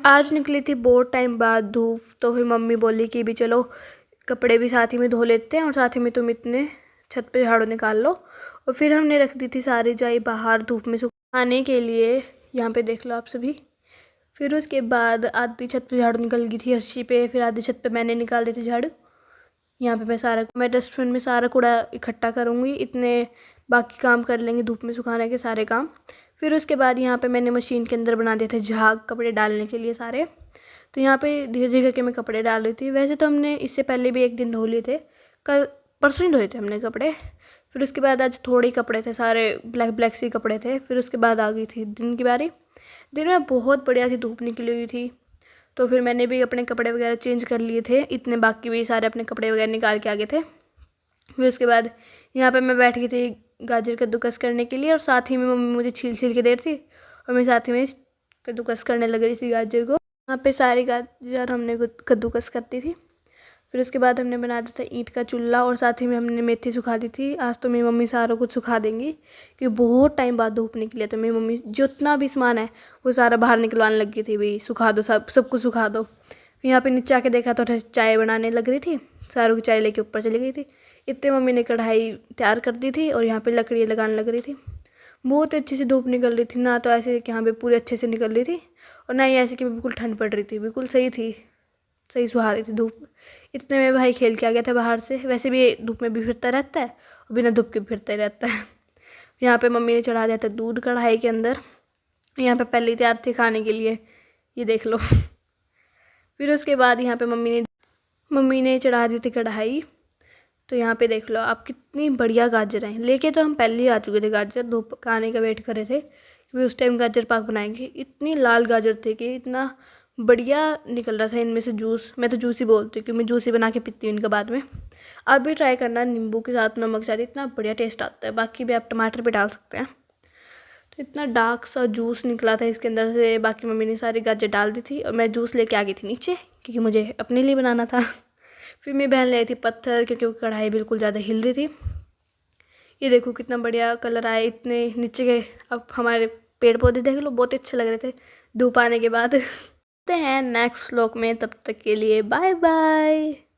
आज निकली थी बहुत टाइम बाद धूप, तो फिर मम्मी बोली कि भी चलो कपड़े भी साथ ही में धो लेते हैं और साथ ही में तुम इतने छत पे झाड़ू निकाल लो। और फिर हमने रख दी थी सारी जाई बाहर धूप में सुखाने के लिए। यहाँ पे देख लो आप सभी। फिर उसके बाद आधी छत पे झाड़ू निकल गई थी अर्शी पे, फिर आधी छत पे मैंने निकाल दी थी झाड़ू। यहाँ पे मैं डस्टबिन में सारा कूड़ा इकट्ठा करूँगी, इतने बाकी काम कर लेंगे धूप में सुखाने के सारे काम। फिर उसके बाद यहाँ पे मैंने मशीन के अंदर बना दिए थे झाग कपड़े डालने के लिए सारे। तो यहाँ पे धीरे धीरे करके मैं कपड़े डाल रही थी। वैसे तो हमने इससे पहले भी एक दिन धो लिए थे, कल परसों ही धोए थे हमने कपड़े। फिर उसके बाद आज थोड़े ही कपड़े थे, सारे ब्लैक ब्लैक से कपड़े थे। फिर उसके बाद आ गई थी दिन की बारी। दिन में बहुत बढ़िया सी धूप निकली हुई थी, तो फिर मैंने भी अपने कपड़े वगैरह चेंज कर लिए थे। इतने बाकी भी सारे अपने कपड़े वगैरह निकाल के आ गए थे। फिर उसके बाद यहाँ पे मैं बैठ गई थी गाजर कद्दूकस करने के लिए, और साथ ही में मम्मी मुझे छील छील के दे रही थी और मैं साथ ही में कद्दूकस करने लग रही थी गाजर को। यहाँ पे सारी गाजर हमने कद्दूकस करती थी। फिर उसके बाद हमने बना दिया था ईंट का चूल्हा, और साथ ही में हमने मेथी सुखा दी थी। आज तो मेरी मम्मी सारा कुछ सुखा देंगी क्योंकि बहुत टाइम बाद धूप निकली है, तो मेरी मम्मी जितना भी सामान है वो सारा बाहर निकलवाने लगी थी, भाई सुखा दो, सब कुछ सुखा दो। यहाँ पे नीचे आके देखा तो चाय बनाने लग रही थी, सारों की चाय लेके ऊपर चली गई थी। इतने मम्मी ने कढ़ाई तैयार कर दी थी और यहाँ पे लकड़ी लगाने लग रही थी। बहुत अच्छी सी धूप निकल रही थी, ना तो ऐसे कि यहाँ पे पूरी अच्छे से निकल रही थी और ना ही ऐसे कि बिल्कुल ठंड पड़ रही थी, बिल्कुल सही थी, सही सुहा रही थी धूप। इतने में भाई खेल के आ गया था बाहर से। वैसे भी ये धूप में भी फिरता रहता है और बिना धूप के भी फिरता ही रहता है। यहाँ पे मम्मी ने चढ़ा दिया था दूध कढ़ाई के अंदर। यहाँ पे पहले ही तैयार थे खाने के लिए, ये देख लो। फिर उसके बाद यहाँ पे मम्मी ने चढ़ा दी थी कढ़ाई। तो यहाँ पे देख लो आप कितनी बढ़िया गाजर हैं। लेके तो हम पहले ही आ चुके थे गाजर, धूप का आने का वेट कर रहे थे क्योंकि उस टाइम गाजर पाक बनाएंगे। इतनी लाल गाजर थे कि इतना बढ़िया निकल रहा था इनमें से जूस। मैं तो जूस ही बोलती हूँ क्योंकि मैं जूस ही बना के पीती हूँ इनका बाद में। आप भी ट्राई करना नींबू के साथ, नमक के साथ, इतना बढ़िया टेस्ट आता है। बाकी भी आप टमाटर भी डाल सकते हैं। तो इतना डार्क सा जूस निकला था इसके अंदर से। बाकी मम्मी ने सारी गाजर डाल दी थी और मैं जूस लेके आ गई थी नीचे क्योंकि मुझे अपने लिए बनाना था। फिर मेरी बहन ले आई थी पत्थर क्योंकि वो कढ़ाई बिल्कुल ज़्यादा हिल रही थी। ये देखो कितना बढ़िया कलर आया इतने नीचे के। अब हमारे पेड़ पौधे देख लो, बहुत अच्छे लग रहे थे धूप आने के बाद। मिलते हैं नेक्स्ट व्लॉग में, तब तक के लिए बाय बाय।